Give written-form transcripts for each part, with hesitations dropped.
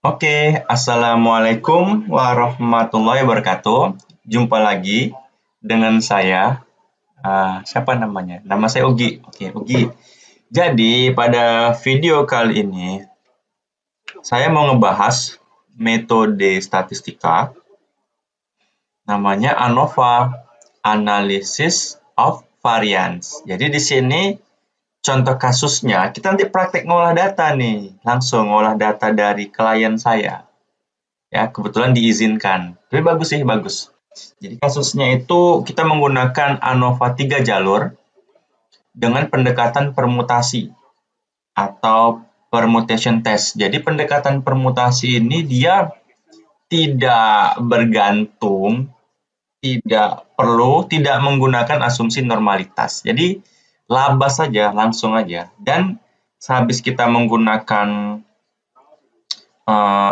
Assalamualaikum warahmatullahi wabarakatuh. Jumpa lagi dengan saya. Siapa namanya? Nama saya Ugi. Ugi. Jadi pada video kali ini saya mau ngebahas metode statistika, namanya ANOVA, Analysis of Variance. Jadi di sini contoh kasusnya kita nanti praktek ngolah data nih, langsung ngolah data dari klien saya. Ya, kebetulan diizinkan. Tapi bagus sih, bagus. Jadi kasusnya itu kita menggunakan ANOVA 3 jalur dengan pendekatan permutasi atau permutation test. Jadi pendekatan permutasi ini dia tidak bergantung, tidak menggunakan asumsi normalitas. Jadi labas saja, langsung aja. Dan sehabis kita menggunakan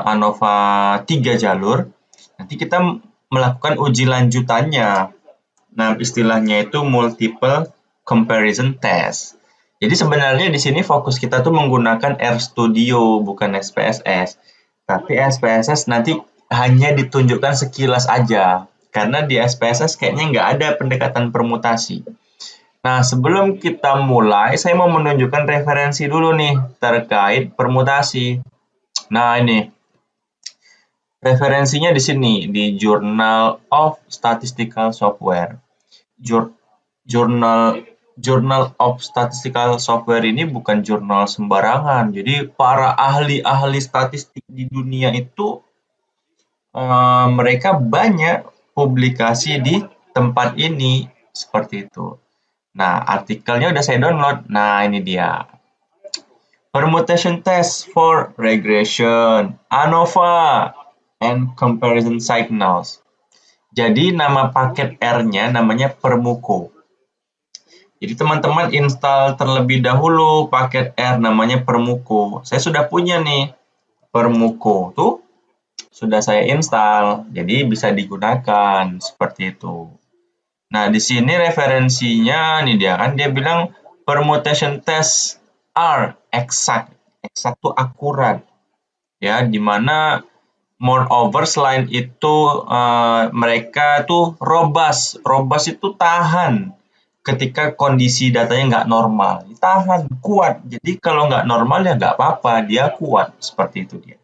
ANOVA 3 jalur, nanti kita melakukan uji lanjutannya. Nah, istilahnya itu multiple comparison test. Jadi sebenarnya di sini fokus kita tuh menggunakan RStudio, bukan SPSS. Tapi SPSS nanti hanya ditunjukkan sekilas aja. Karena di SPSS kayaknya nggak ada pendekatan permutasi. Nah, sebelum kita mulai, saya mau menunjukkan referensi dulu nih terkait permutasi. Nah, ini referensinya di sini, di Journal of Statistical Software. Journal of Statistical Software ini bukan jurnal sembarangan. Jadi para ahli-ahli statistik di dunia itu mereka banyak publikasi di tempat ini seperti itu. Nah, artikelnya udah saya download. Nah, ini dia. Permutation test for regression, ANOVA, and comparison signals. Jadi nama paket R-nya namanya Permuko. Jadi teman-teman install terlebih dahulu paket R namanya Permuko. Saya sudah punya nih Permuko tuh sudah saya install. Jadi bisa digunakan seperti itu. Nah, di sini referensinya nih dia kan dia bilang permutation test are exact. Exact tuh akurat. Ya, di mana moreover selain itu mereka tuh robust. Robust itu tahan ketika kondisi datanya nggak normal. Tahan, kuat. Jadi kalau nggak normal ya nggak apa-apa, dia kuat. Seperti itu dia.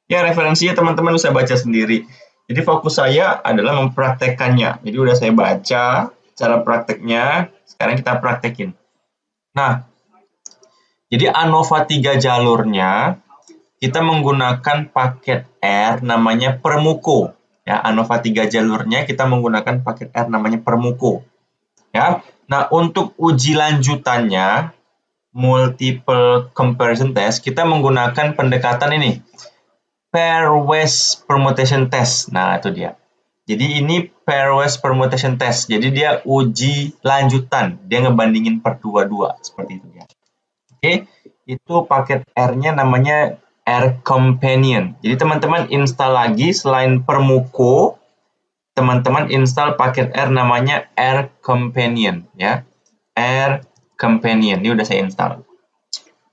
Ya, referensinya teman-teman bisa baca sendiri. Jadi fokus saya adalah mempraktekkannya. Jadi udah saya baca cara prakteknya, sekarang kita praktekin. Nah, jadi ANOVA 3 jalurnya, kita menggunakan paket R namanya Permuko. Ya, ANOVA 3 jalurnya kita menggunakan paket R namanya Permuko. Ya. Nah, untuk uji lanjutannya, multiple comparison test, kita menggunakan pendekatan ini. Pairwise permutation test. Nah, itu dia. Jadi ini pairwise permutation test. Jadi dia uji lanjutan. Dia ngebandingin per dua-dua. Seperti itu ya. Oke, itu paket R-nya namanya R Companion. Jadi teman-teman install lagi selain Permuko, teman-teman install paket R namanya R Companion ya. R Companion. Ini udah saya install.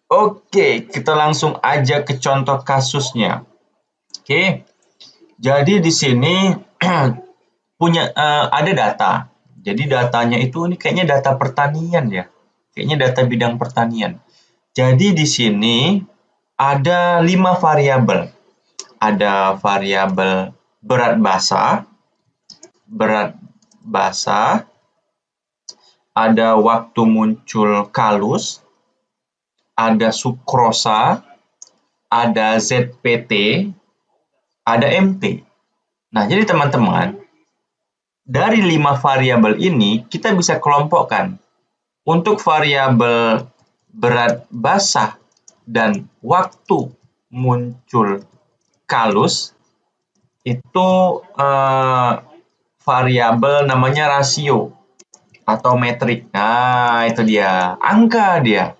Oke, kita langsung aja ke contoh kasusnya. Oke, jadi di sini ada data. Jadi datanya itu ini kayaknya data pertanian ya. Kayaknya data bidang pertanian. Jadi di sini ada 5 variabel. Ada variabel berat basa, ada waktu muncul kalus, ada sukrosa, ada ZPT, ada MT. Nah, jadi teman-teman, dari 5 variabel ini kita bisa kelompokkan. Untuk variabel berat basah dan waktu muncul kalus, itu variabel namanya rasio atau metrik. Nah, itu dia, angka dia.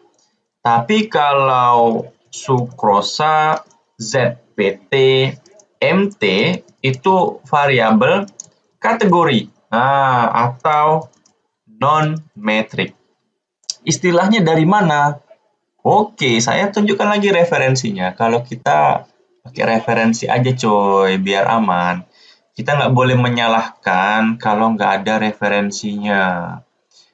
Tapi kalau sukrosa, ZPT, MT itu variabel kategori atau non-metrik. Istilahnya dari mana? Oke, saya tunjukkan lagi referensinya. Kalau kita Pakai referensi aja coy, biar aman. Kita nggak boleh menyalahkan kalau nggak ada referensinya.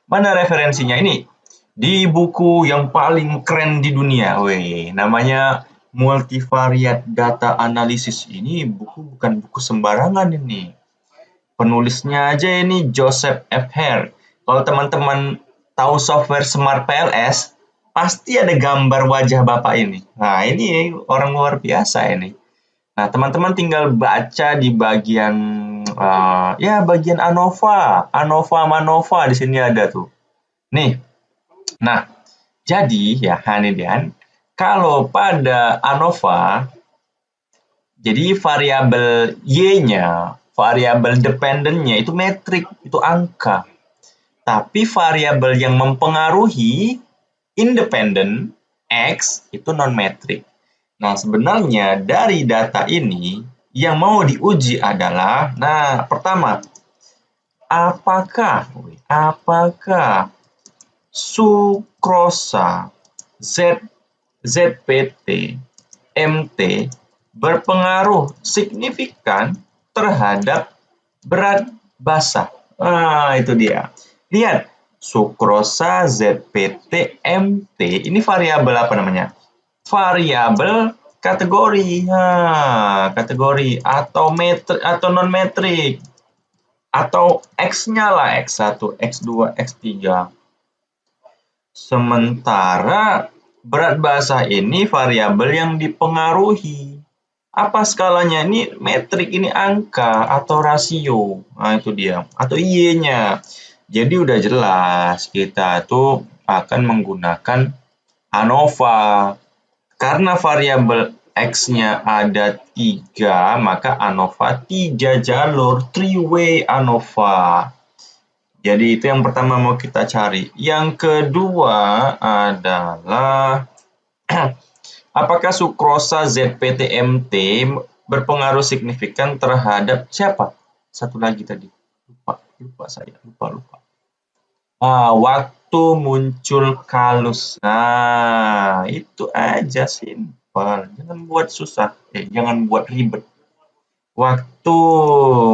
Mana referensinya ini? Di buku yang paling keren di dunia, weh, namanya Multivariate Data Analysis. Ini buku bukan buku sembarangan ini. Penulisnya aja ini Joseph F. Hare. Kalau teman-teman tahu software Smart PLS, pasti ada gambar wajah Bapak ini. Nah, ini orang luar biasa ini. Nah, teman-teman tinggal baca di bagian ya bagian ANOVA, ANOVA MANOVA di sini ada tuh. Nih. Nah, jadi ya ini dia. Kalau pada ANOVA, jadi variabel Y-nya, variabel dependennya itu metrik, itu angka. Tapi variabel yang mempengaruhi independen X itu non-metrik. Nah, sebenarnya dari data ini yang mau diuji adalah, nah, pertama, apakah sukrosa ZPT MT berpengaruh signifikan terhadap berat basah. Nah, itu dia. Lihat, sukrosa ZPT MT ini variabel apa namanya? Variabel kategori. Nah, kategori atau metrik atau non metrik. Atau X-nya lah, X1, X2, X3. Sementara berat basah ini variabel yang dipengaruhi. Apa skalanya? Ini metrik, ini angka atau rasio. Nah, itu dia. Atau Y-nya. Jadi udah jelas kita tuh akan menggunakan ANOVA. Karena variabel X-nya ada 3, maka ANOVA 3 jalur, 3-way ANOVA. Jadi itu yang pertama mau kita cari. Yang kedua adalah apakah sukrosa ZPTMT berpengaruh signifikan terhadap siapa? Satu lagi tadi. Lupa saya. Lupa. Waktu muncul kalus. Nah, itu aja simpel. Jangan buat susah. Jangan buat ribet. Waktu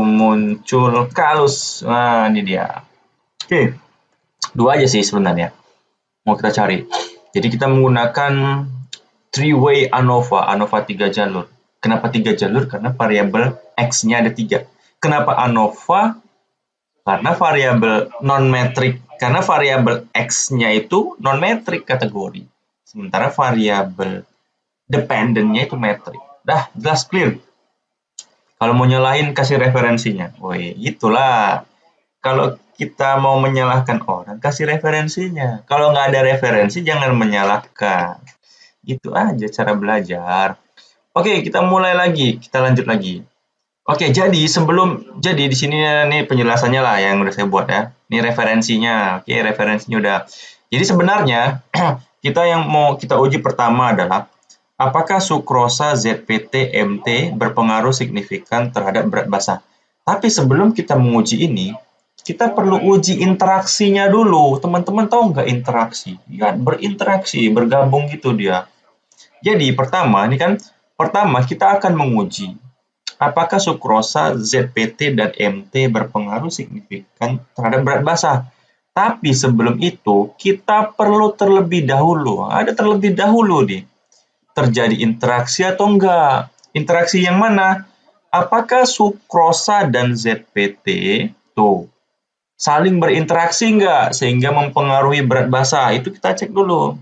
muncul kalus. Nah, ini dia. Oke, 2 aja sih sebenarnya mau kita cari. Jadi kita menggunakan 3-way ANOVA, ANOVA 3 jalur. Kenapa 3 jalur? Karena variabel X-nya ada 3. Kenapa ANOVA? Karena variabel non-metrik. Karena variabel X-nya itu non-metrik kategori. Sementara variabel dependennya itu metrik. Dah, jelas clear. Kalau mau nyalahin kasih referensinya. Woi, itulah. Kalau kita mau menyalahkan orang, kasih referensinya. Kalau nggak ada referensi, jangan menyalahkan. Itu aja cara belajar. Oke, kita mulai lagi. Kita lanjut lagi. Oke, jadi di sini nih penjelasannya lah yang udah saya buat ya. Ini referensinya. Oke, referensinya udah. Jadi sebenarnya kita yang mau kita uji pertama adalah apakah sukrosa ZPT MT berpengaruh signifikan terhadap berat basah. Tapi sebelum kita menguji ini, kita perlu uji interaksinya dulu. Teman-teman tahu nggak interaksi? Ya, berinteraksi, bergabung gitu dia. Jadi pertama kita akan menguji apakah sukrosa ZPT dan MT berpengaruh signifikan terhadap berat basah. Tapi sebelum itu kita perlu terlebih dahulu. Ada terlebih dahulu nih. Terjadi interaksi atau enggak? Interaksi yang mana? Apakah sukrosa dan ZPT tuh saling berinteraksi enggak sehingga mempengaruhi berat basah? Itu kita cek dulu.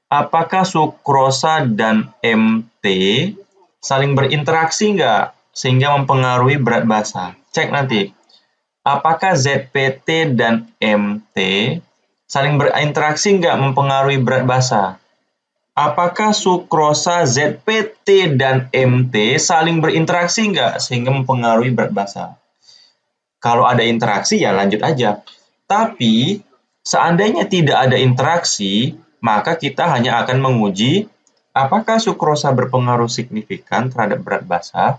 Apakah sukrosa dan MT saling berinteraksi enggak sehingga mempengaruhi berat basah? Cek nanti. Apakah ZPT dan MT saling berinteraksi enggak mempengaruhi berat basah? Apakah sukrosa ZPT dan MT saling berinteraksi enggak sehingga mempengaruhi berat basah? Kalau ada interaksi ya lanjut aja. Tapi seandainya tidak ada interaksi, maka kita hanya akan menguji apakah sukrosa berpengaruh signifikan terhadap berat basah,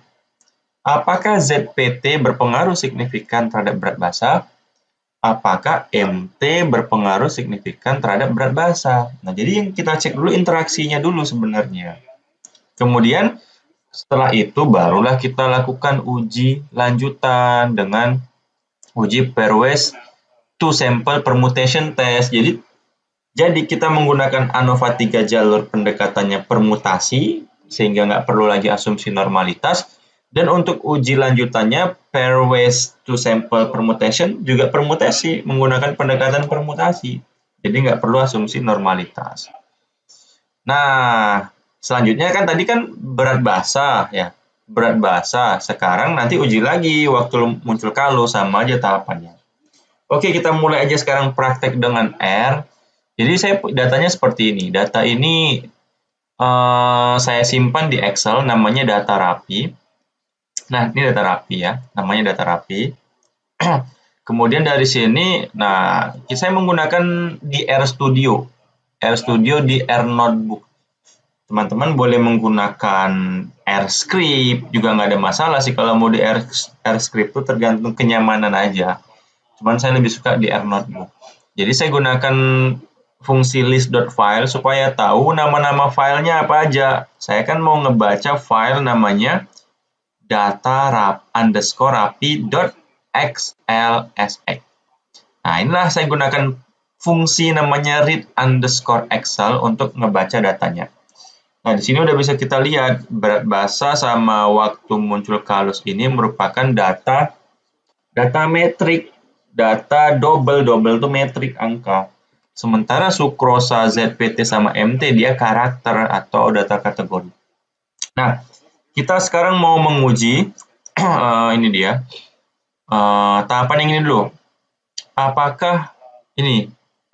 apakah ZPT berpengaruh signifikan terhadap berat basah, apakah MT berpengaruh signifikan terhadap berat basa. Nah, jadi yang kita cek dulu interaksinya dulu sebenarnya. Kemudian setelah itu barulah kita lakukan uji lanjutan dengan uji pairwise two sample permutation test. Jadi kita menggunakan ANOVA 3 jalur pendekatannya permutasi, sehingga nggak perlu lagi asumsi normalitas. Dan untuk uji lanjutannya, pairwise two sample permutation juga permutasi, menggunakan pendekatan permutasi. Jadi nggak perlu asumsi normalitas. Nah, selanjutnya kan tadi kan berat basa ya. Berat basa. Sekarang nanti uji lagi waktu muncul kalau, sama aja tahapannya. Oke, kita mulai aja sekarang praktek dengan R. Jadi datanya seperti ini. Data ini saya simpan di Excel, namanya data rapi. Nah, ini data rapi ya, namanya data rapi. Kemudian dari sini, nah, saya menggunakan di RStudio. RStudio di R Notebook. Teman-teman boleh menggunakan RScript, juga nggak ada masalah sih kalau mau di RScript itu tergantung kenyamanan aja. Cuman saya lebih suka di R Notebook. Jadi saya gunakan fungsi list.file supaya tahu nama-nama filenya apa aja. Saya kan mau ngebaca file namanya data_rapi.xlsx. Nah, inilah saya gunakan fungsi namanya read_excel untuk ngebaca datanya. Nah, di sini udah bisa kita lihat berat basa sama waktu muncul kalus ini merupakan data metrik, data double itu metrik angka. Sementara sukrosa, ZPT sama MT dia karakter atau data kategori. Nah, kita sekarang mau menguji ini dia. Tahapan yang ini dulu. Apakah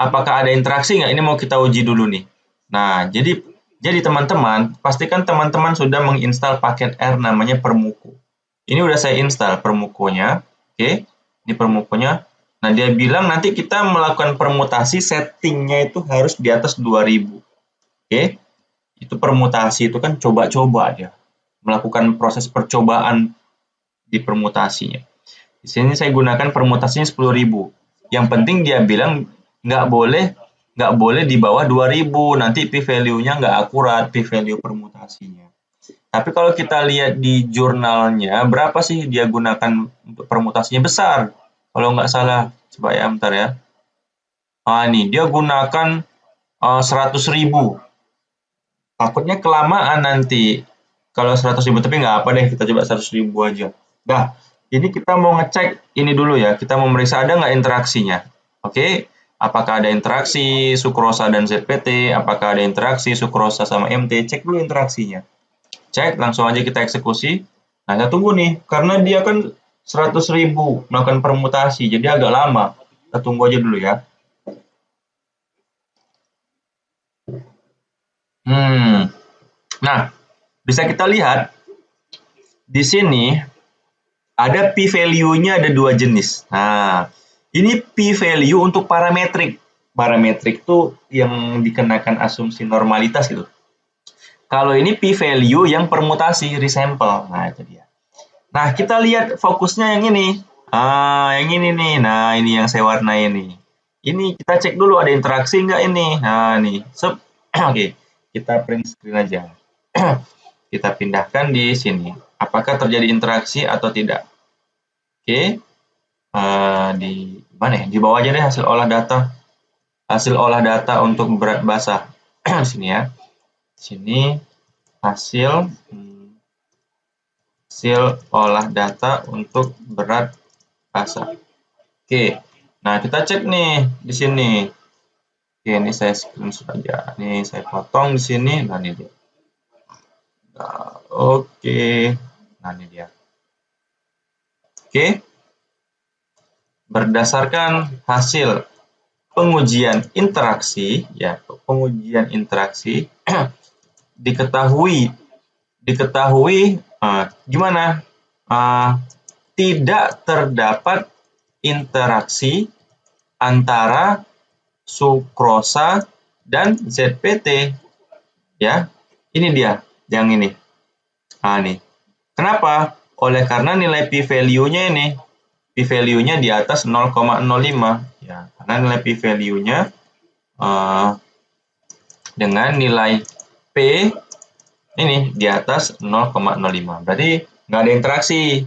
ada interaksi nggak? Ini mau kita uji dulu nih. Nah, jadi teman-teman, pastikan teman-teman sudah menginstal paket R namanya Permuko. Ini udah saya install Permukonya. Oke, ini Permukonya. Nah, dia bilang nanti kita melakukan permutasi, settingnya itu harus di atas 2000. Oke, itu permutasi itu kan coba-coba dia. Melakukan proses percobaan di permutasinya. Di sini saya gunakan permutasinya 10.000. Yang penting dia bilang nggak boleh di bawah 2000, nanti p-value-nya nggak akurat, p-value permutasinya. Tapi kalau kita lihat di jurnalnya, berapa sih dia gunakan untuk permutasinya? Besar. Kalau nggak salah, coba ya, bentar ya. Nah, ini dia gunakan 100.000. Takutnya kelamaan nanti. Kalau 100.000, tapi nggak apa deh, kita coba 100.000 aja. Nah, ini kita mau ngecek ini dulu ya, kita mau meriksa ada nggak interaksinya. Oke, apakah ada interaksi sukrosa dan ZPT, apakah ada interaksi sukrosa sama MT, cek dulu interaksinya. Cek, langsung aja kita eksekusi. Nah, kita tunggu nih, karena dia kan 100.000 melakukan permutasi, jadi agak lama. Kita tunggu aja dulu ya. Nah, bisa kita lihat di sini ada p-value-nya ada 2 jenis. Nah, ini p-value untuk parametrik. Parametrik itu yang dikenakan asumsi normalitas gitu. Kalau ini p-value yang permutasi, resample. Nah, itu dia. Nah, kita lihat fokusnya yang ini. Yang ini nih. Nah, ini yang saya warnai ini. Ini kita cek dulu ada interaksi nggak ini. Nah, nih. Oke, kita print screen aja. Kita pindahkan di sini. Apakah terjadi interaksi atau tidak? Oke. Di mana ya? Di bawah aja deh hasil olah data. Hasil olah data untuk berat basa. Di sini ya. Di sini hasil olah data untuk berat basa. Oke. Nah, kita cek nih di sini. Oke, ini saya screenshot aja. Ini saya potong di sini. Nah, ini dia. Nah, oke. Nah, ini dia. Oke. Berdasarkan hasil pengujian interaksi, ya, pengujian interaksi diketahui gimana? Tidak terdapat interaksi antara sukrosa dan ZPT. Ya, ini dia, yang ini. Nah, nih. Kenapa? Oleh karena nilai p-value-nya ini p-value-nya di atas 0,05 ya, karena nilai p-value-nya dengan nilai p ini di atas 0,05, berarti nggak ada interaksi.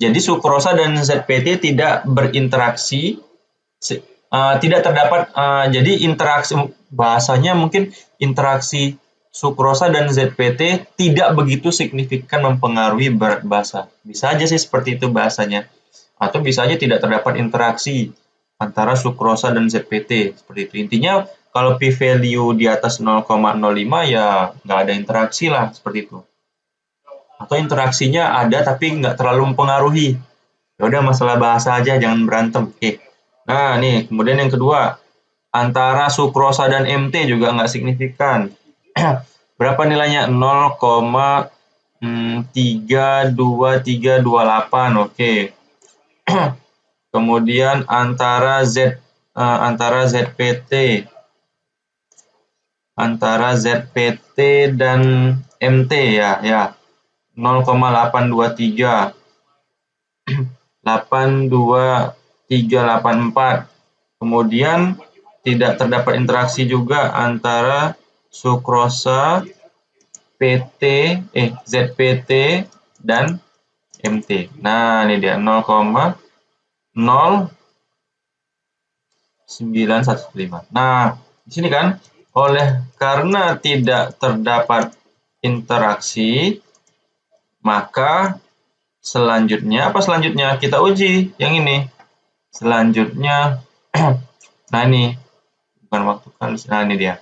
Jadi sukrosa dan ZPT tidak berinteraksi, tidak terdapat, jadi interaksi, bahasanya mungkin interaksi sukrosa dan ZPT tidak begitu signifikan mempengaruhi berat basa. Bisa aja sih seperti itu bahasanya. Atau bisa aja tidak terdapat interaksi antara sukrosa dan ZPT, seperti itu. Intinya kalau p-value di atas 0,05 ya nggak ada interaksi lah, seperti itu. Atau interaksinya ada tapi nggak terlalu mempengaruhi. Ya udah, masalah bahasa aja, jangan berantem. Oke. Nah, nih, kemudian yang kedua, antara sukrosa dan MT juga nggak signifikan. Berapa nilainya? 0,32328. Oke. Kemudian antara ZPT dan MT ya 0,823 82384. Kemudian tidak terdapat interaksi juga antara sukrosa ZPT dan MT. Nah, ini dia 0,0915. Nah, di sini kan karena tidak terdapat interaksi, maka selanjutnya kita uji yang ini. Selanjutnya nah ini bukan waktu kali. Nah, ini dia.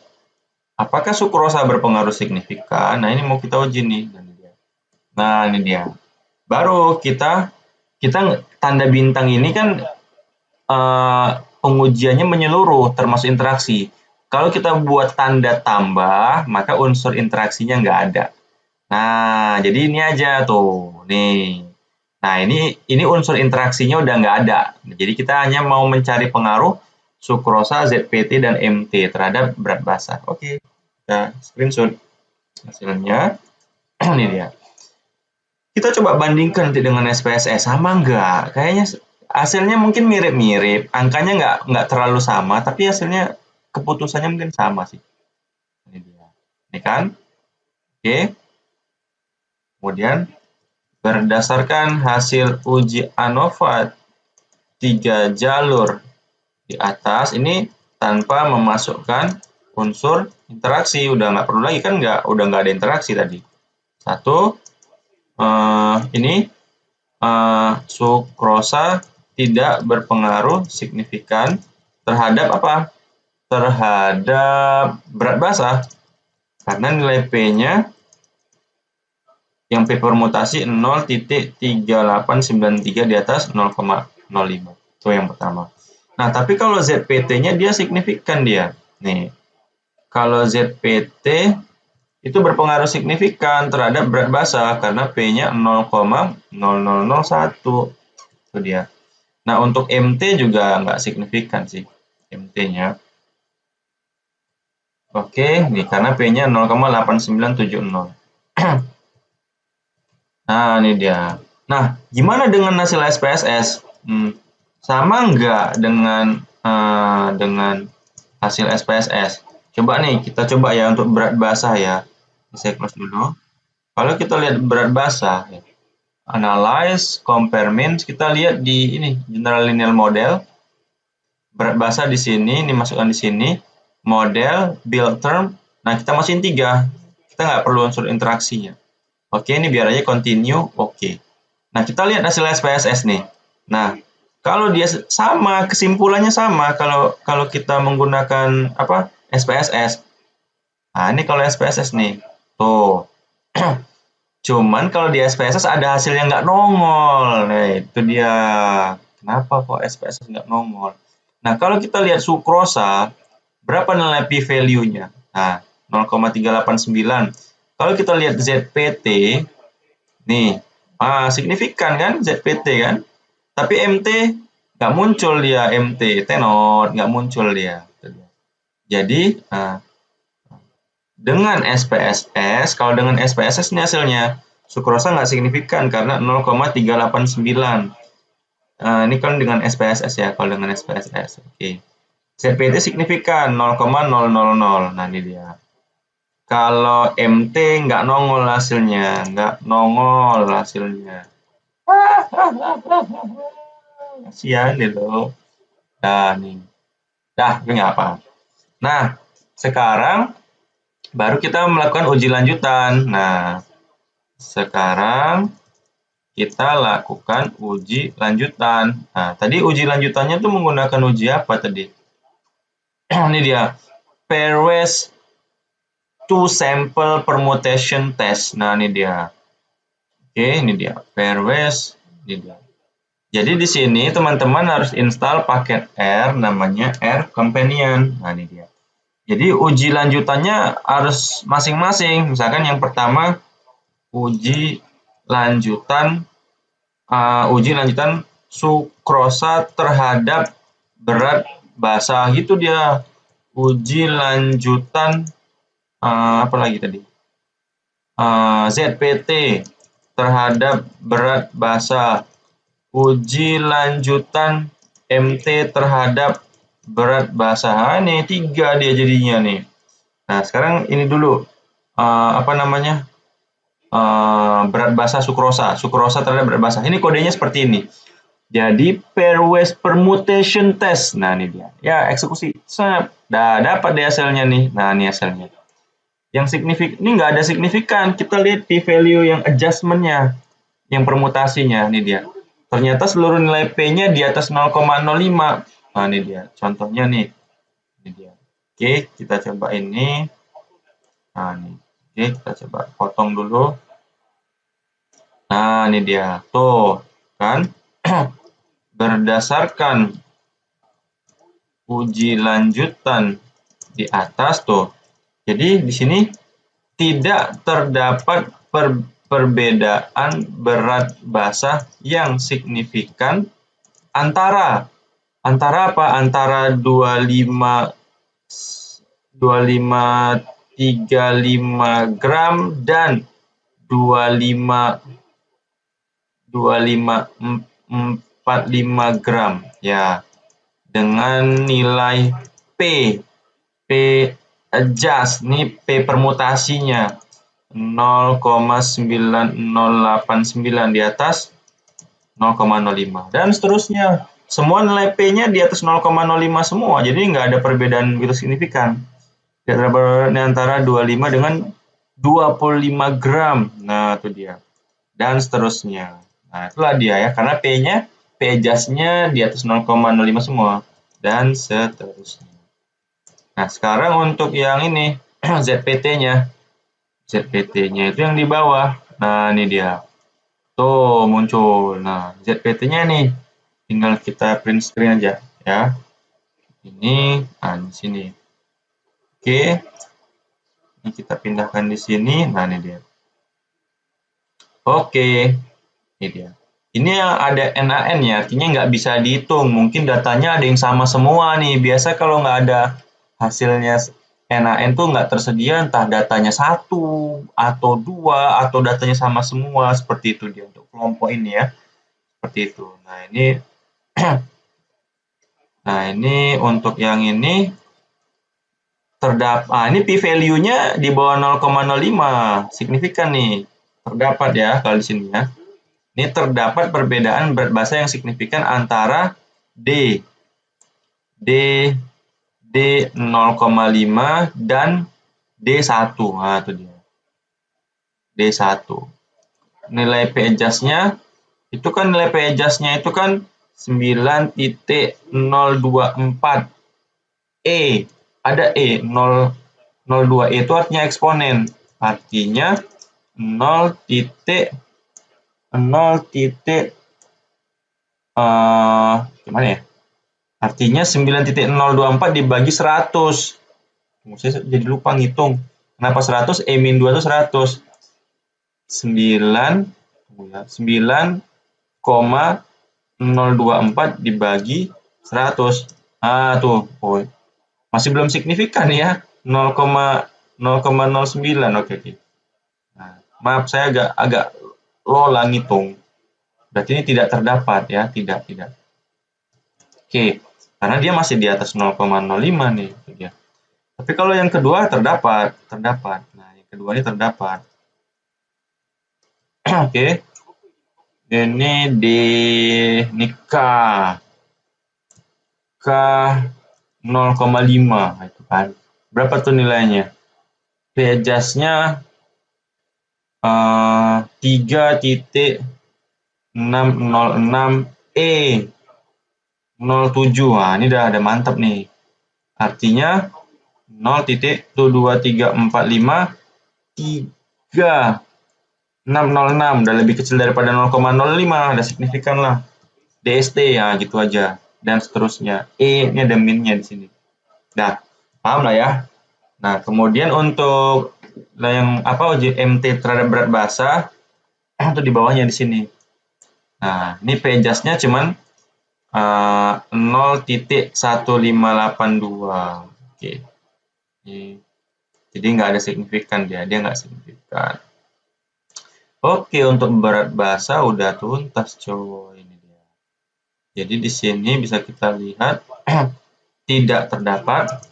Apakah sukrosa berpengaruh signifikan? Nah, ini mau kita uji nih. Nah, ini dia. Baru kita tanda bintang ini kan pengujiannya menyeluruh termasuk interaksi. Kalau kita buat tanda tambah, maka unsur interaksinya nggak ada. Nah, jadi ini aja tuh. Nih. Nah, ini unsur interaksinya udah nggak ada. Jadi kita hanya mau mencari pengaruh sukrosa, ZPT, dan MT terhadap berat basa. Oke, kita screenshot hasilnya. Ini dia. Kita coba bandingkan nanti dengan SPSS, sama nggak? Kayaknya hasilnya mungkin mirip-mirip, angkanya nggak terlalu sama, tapi hasilnya keputusannya mungkin sama sih. Ini dia. Ini kan? Oke. Kemudian berdasarkan hasil uji ANOVA 3 jalur di atas ini tanpa memasukkan unsur interaksi, udah nggak perlu lagi kan, udah nggak ada interaksi tadi. Satu, ini sukrosa tidak berpengaruh signifikan terhadap apa? Terhadap berat basa, karena nilai P-nya yang P permutasi 0,3893 di atas 0,05. Itu yang pertama. Nah, tapi kalau ZPT-nya dia signifikan dia. Nih, kalau ZPT itu berpengaruh signifikan terhadap berat basa karena P-nya 0,0001. Itu dia. Nah, untuk MT juga nggak signifikan sih, MT-nya. Oke, nih karena P-nya 0,8970. Nah, ini dia. Nah, gimana dengan hasil SPSS? Sama nggak dengan hasil SPSS? Coba nih, kita coba ya untuk berat basa ya. Saya close dulu. Kalau kita lihat berat basa, ya, analyze, compare means, kita lihat di ini general linear model. Berat basa di sini, ini masukkan di sini. Model, build term. Nah, kita masukin 3. Kita nggak perlu unsur interaksinya. Oke, ini biar aja continue. Oke. Nah, kita lihat hasil SPSS nih. Nah, kalau dia sama, kesimpulannya sama kalau kita menggunakan apa? SPSS. Nah, ini kalau SPSS nih. Tuh. Cuman kalau di SPSS ada hasil yang nggak nongol. Nah, itu dia. Kenapa kok SPSS nggak nongol? Nah, kalau kita lihat sukrosa, berapa nilai p-value-nya? Nah, 0,389. Kalau kita lihat ZPT, nih, signifikan kan ZPT kan? Tapi MT nggak muncul dia, MT, tenor, nggak muncul dia. Jadi, dengan SPSS, kalau dengan SPSS ini hasilnya, sukrosa nggak signifikan karena 0,389. Ini kan dengan SPSS ya, kalau dengan SPSS. Oke. ZPT signifikan 0,000. Nah, ini dia. Kalau MT nggak nongol hasilnya, nggak nongol hasilnya. Kasihan deh lo. Nah, nih. Dah, itu nggak apa. Nah, sekarang baru kita melakukan uji lanjutan. Nah, sekarang kita lakukan uji lanjutan. Nah, tadi uji lanjutannya tuh menggunakan uji apa tadi? Ini dia, pairwise two sample permutation test. Nah, ini dia. Oke, ini dia, pairwise. Ini dia. Jadi di sini teman-teman harus install paket R namanya R Companion. Nah, ini dia. Jadi uji lanjutannya harus masing-masing. Misalkan yang pertama uji lanjutan sukrosa terhadap berat basah, gitu dia. Uji lanjutan apa lagi tadi? ZPT terhadap berat basah. Uji lanjutan MT terhadap berat basah. Ini 3 dia jadinya nih. Nah, sekarang ini dulu apa namanya? Berat basah sukrosa terhadap berat basah. Ini kodenya seperti ini. Jadi pairwise permutation test. Nah, ini dia. Ya, eksekusi. Nah, dapat deh hasilnya nih. Nah, ini hasilnya. Yang signifikan, ini nggak ada signifikan. Kita lihat p-value yang adjustment-nya, yang permutasinya. Ini dia. Ternyata seluruh nilai P-nya di atas 0,05. Nah, ini dia. Contohnya nih. Ini dia. Oke, kita coba ini. Nah, ini. Oke, kita coba potong dulu. Nah, ini dia. Tuh, kan? Berdasarkan uji lanjutan di atas tuh. Jadi di sini tidak terdapat perbedaan berat basah yang signifikan antara apa? Antara 2535 gram dan 2545 gram ya, dengan nilai P adjust nih, P permutasinya 0,9089 di atas 0,05 dan seterusnya. Semua nilai P-nya di atas 0,05 semua, jadi nggak ada perbedaan begitu signifikan di antara 25 dengan 25 gram. Nah, itu dia. Dan seterusnya. Nah, itulah dia ya, karena P-nya, P adjust-nya di atas 0,05 semua. Dan seterusnya. Nah, sekarang untuk yang ini, ZPT-nya. ZPT-nya itu yang di bawah. Nah, ini dia. Tuh, muncul. Nah, ZPT-nya nih. Tinggal kita print screen aja ya. Ini, di sini. Oke. Ini kita pindahkan di sini. Nah, ini dia. Oke. Ini dia. Ini yang ada NaN ya, artinya nggak bisa dihitung. Mungkin datanya ada yang sama semua nih. Biasa kalau nggak ada hasilnya NaN tuh nggak tersedia, entah datanya 1 atau 2 atau datanya sama semua, seperti itu dia untuk kelompok ini ya. Seperti itu. Nah, ini nah, ini untuk yang ini terdapat, ini p-value-nya di bawah 0,05, signifikan nih. Terdapat ya kalau di sini ya. Ini terdapat perbedaan berat basah yang signifikan antara D 0,5 dan D1. Nah, itu dia. D1. Nilai P adjust-nya itu kan nilai P adjust-nya itu kan 9,024 E. Ada E 0,02 E itu artinya eksponen. Artinya 0, gimana ya? Artinya 9,024 dibagi 100. Saya jadi lupa ngitung. Kenapa 100? E-2 itu 100. 9,024 dibagi 100. Tuh. Oh, masih belum signifikan ya. 0,09. Oke. Nah, maaf saya agak lola ngitung. Berarti ini tidak terdapat ya, tidak. Oke, karena dia masih di atas 0,05 nih, itu dia. Tapi kalau yang kedua terdapat. Nah, yang kedua ini terdapat. Oke. Ini di K 0,5 itu kan. Berapa tuh nilainya? P-adjust-nya 3.606 07. Nah, ini udah ada mantap nih. Artinya 0.23453 udah lebih kecil daripada 0,05, udah signifikan lah. DST ya gitu aja dan seterusnya. Ini ada minnya di sini. Nah, paham lah ya. Nah, kemudian untuk yang uji MT terhadap berat basa itu di bawahnya di sini. Nah, ini P-adjust-nya cuman 0.1582. Oke. Jadi nggak ada signifikan dia nggak signifikan. Oke, untuk berat basa udah tuntas coy, ini dia. Jadi di sini bisa kita lihat tidak terdapat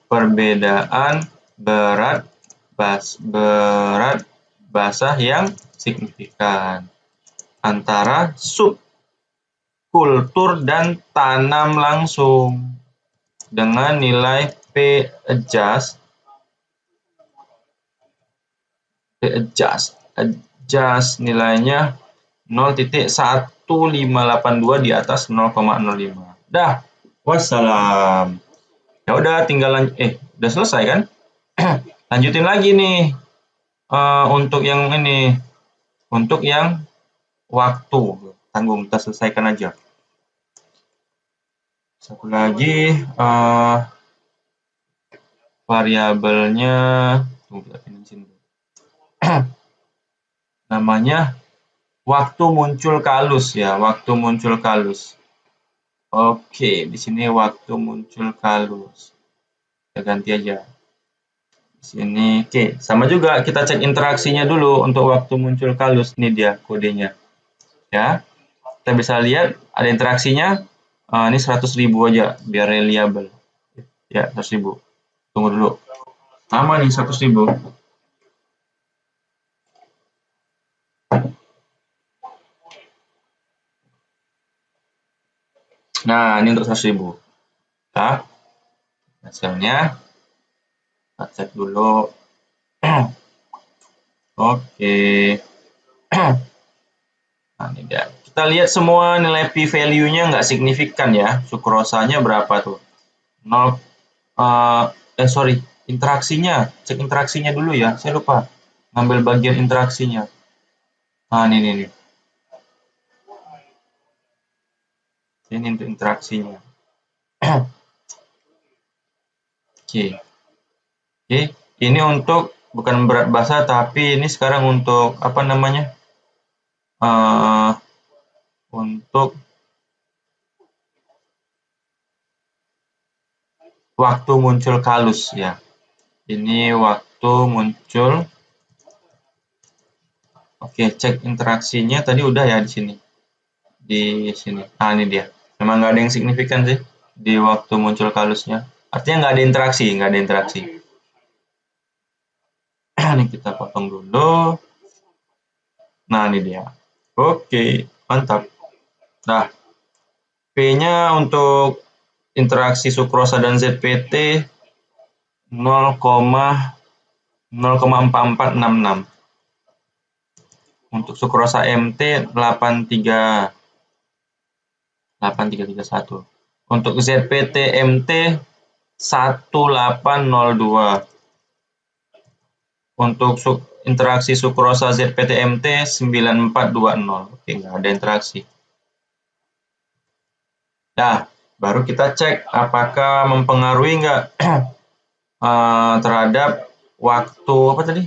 perbedaan berat basa yang signifikan antara subkultur dan tanam langsung dengan nilai P-adjust nilainya 0.1582 di atas 0,05. Dah, wassalam. Ya udah tinggal udah selesai kan? Lanjutin lagi nih untuk yang ini, untuk yang waktu. Tanggung, kita selesaikan aja. Satu lagi variabelnya, tunggu kita sini. Namanya waktu muncul kalus ya, waktu muncul kalus. Oke, di sini waktu muncul kalus. Kita ganti aja. Di sini, oke, sama juga kita cek interaksinya dulu untuk waktu muncul kalus. Ini dia kodenya. Ya, kita bisa lihat ada interaksinya. Ini 100.000 aja biar reliable. Ya, 100.000. Tunggu dulu. Sama nih 100.000. Nah, ini untuk 100.000. Nah, hasilnya kita cek dulu. Oke. Nah, ini dia. Kita lihat semua nilai p-value-nya nggak signifikan ya. Sukrosanya berapa tuh? 0, sorry, interaksinya. Cek interaksinya dulu ya. Saya lupa ngambil bagian interaksinya. Nah, ini. Ini untuk interaksinya. Oke. Ini untuk bukan berat basa, tapi ini sekarang untuk apa namanya? Untuk waktu muncul kalus ya. Ini waktu muncul. Oke, cek interaksinya tadi udah ya di sini. Di sini. Nah, ini dia. Memang nggak ada yang signifikan sih di waktu muncul kalusnya. Artinya nggak ada interaksi. Ini kita potong dulu. Nah, ini dia. Oke, mantap. Nah, P-nya untuk interaksi sukrosa dan ZPT 0,4466. Untuk sukrosa MT 8331. Untuk ZPT MT 1802. Untuk interaksi sukrosa ZPT MT 9420. Oke, nggak ada interaksi. Nah, baru kita cek apakah mempengaruhi nggak terhadap waktu apa tadi?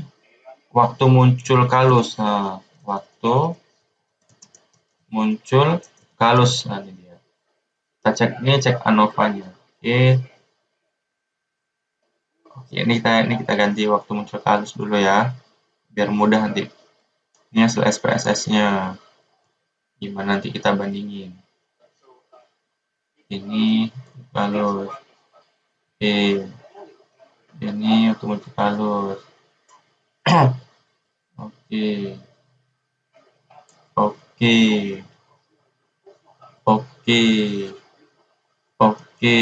Waktu muncul kalus. Nah, waktu muncul kalus. Nah, ini dia. Kita cek ANOVA-nya. Oke. Ini kita ganti waktu muncul kalus dulu ya, biar mudah nanti. Ini hasil SPSS-nya. Gimana nanti kita bandingin. Ini balus. Ini otomatis balus. Oke. Oke. Oke. Oke.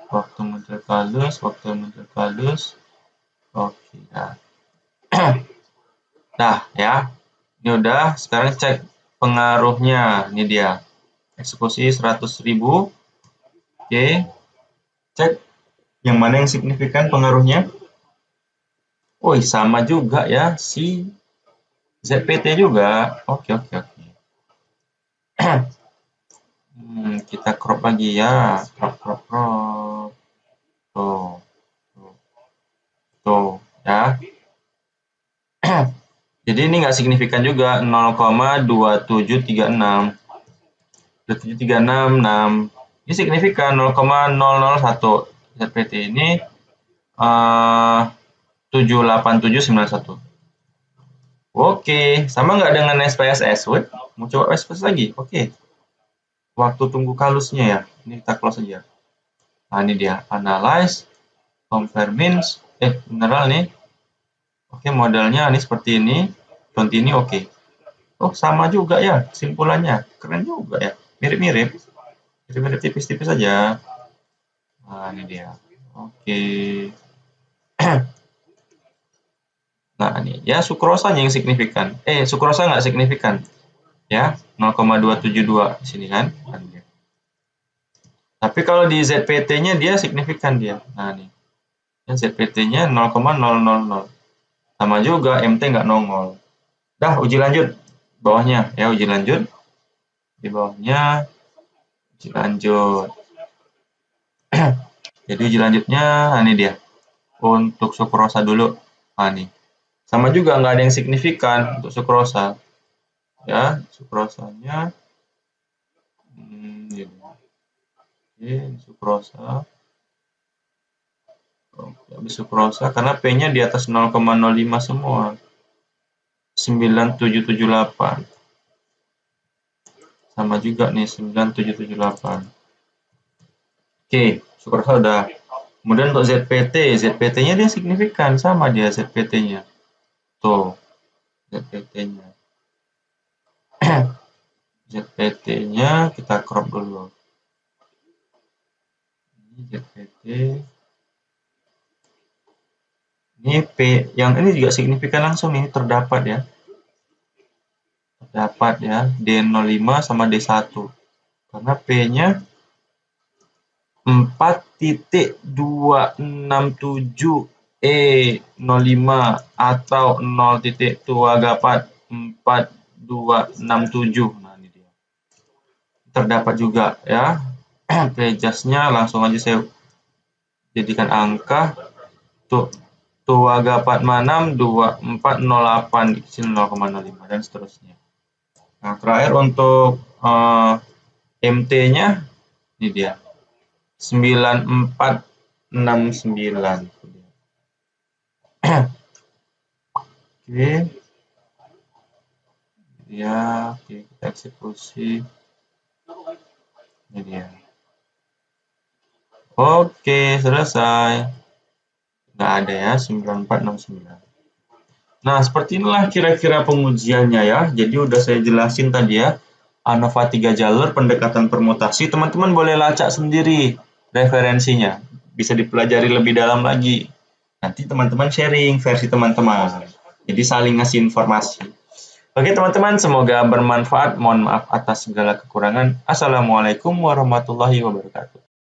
Waktu muncul kalus. Oke, nah. Nah, ya. Ini udah, sekarang cek pengaruhnya. Ini dia. Eksekusi 100.000. Oke. Cek yang mana yang signifikan pengaruhnya. Woi, sama juga ya, si ZPT juga. Oke. Kita crop lagi ya. Crop. Tuh, ya. Jadi ini nggak signifikan juga, 0,2736. 2736. Ini signifikan 0,001. ZPT ini 78791. Oke, sama nggak dengan SPSS? Mau coba SPSS lagi? Oke. Waktu tunggu kalusnya ya. Ini kita close aja. Nah, ini dia. Analyze, compare means. Mineral nih. Oke, modelnya ini seperti ini. Continue, oke. Oh, sama juga ya kesimpulannya. Keren juga ya. Mirip-mirip tipis-tipis saja. Nah, ini dia. Oke. Nah, ini ya sukrosanya yang signifikan. Sukrosa nggak signifikan. Ya, 0,272 di sini kan. Tapi kalau di ZPT-nya dia signifikan dia. Nah, nih. ZPT-nya 0,000. Sama juga, MT nggak nongol. Dah, uji lanjut. Bawahnya, ya uji lanjut. Di bawahnya, uji lanjut. Jadi uji lanjutnya, ini dia. Untuk sukrosa dulu. Nah, nih. Sama juga, nggak ada yang signifikan untuk sukrosa. Ya, sukrosanya. Ini. Oke, sukrosa. Habis sukrosa, karena P-nya di atas 0,05 semua. 9778. Sama juga nih, 9778. Oke, sukrosa udah. Kemudian untuk ZPT-nya dia signifikan, sama dia ZPT-nya. Tuh, ZPT-nya. ZPT-nya kita crop dulu. Ini ZPT. Ini P, yang ini juga signifikan langsung, ini terdapat ya. Terdapat ya, D05 sama D1. Karena P-nya 4.267E05 atau 0.284.267. Nah, ini dia. Terdapat juga ya. Pejasnya langsung aja saya jadikan angka. Tuh, 284 2408 sini 0,05 dan seterusnya. Nah, terakhir untuk MT-nya ini dia. 9469. Oke. Ya, oke, kita eksekusi. Ini dia. Oke, selesai. Nggak ada ya, 9469. Nah, seperti inilah kira-kira pengujiannya ya. Jadi udah saya jelasin tadi ya. ANOVA 3 jalur pendekatan permutasi. Teman-teman boleh lacak sendiri referensinya. Bisa dipelajari lebih dalam lagi. Nanti teman-teman sharing versi teman-teman. Jadi saling ngasih informasi. Oke teman-teman, semoga bermanfaat. Mohon maaf atas segala kekurangan. Assalamualaikum warahmatullahi wabarakatuh.